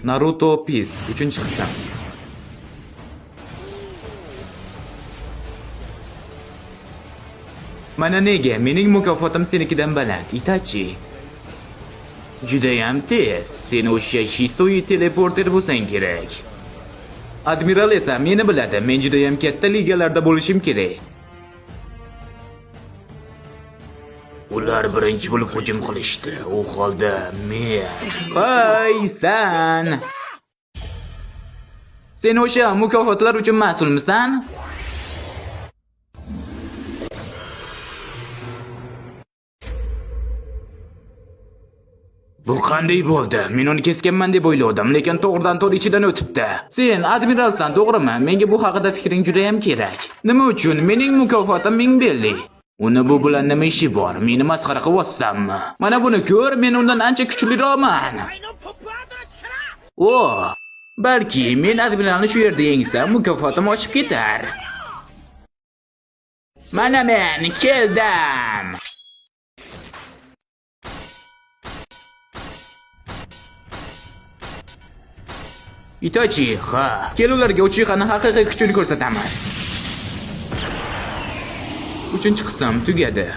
Naruto Peace 3-qism. Mana nega mening mukofotim senikidan baland, Itachi. Judayam tez. Sen o'sha Shisui teleporter bo'lsang kerak. Admiral esa meni biladi. Men judayam katta ligalarda bo'lishim kerak. Ular birinchi bo'lib hujum qilishdi. U holda men Haysan. Sen o'sha mukofotlar uchun mas'ulmisan? Bu qanday bo'ldi? Men uni kesganman deb o'yladim, lekin to'g'ridan-to'g'ri ichidan o'tibdi. Sen admiralsan, to'g'rimi? Menga bu haqida fikring juda ham kerak. Nima uchun? Mening mukofotim 1000 belli. Uni bu bilan nima ishi bor? Meni masxara qilyapsanmi? Mana buni ko'r, men undan ancha kuchliroqman. O, balki men admiralni shu yerda yengsam, mukofotim oshib ketar. Mana men keldim. Itachi, ha, kel ularga Uchihani haqiqiy kuchini ko'rsatamiz. 3-qism tugadi.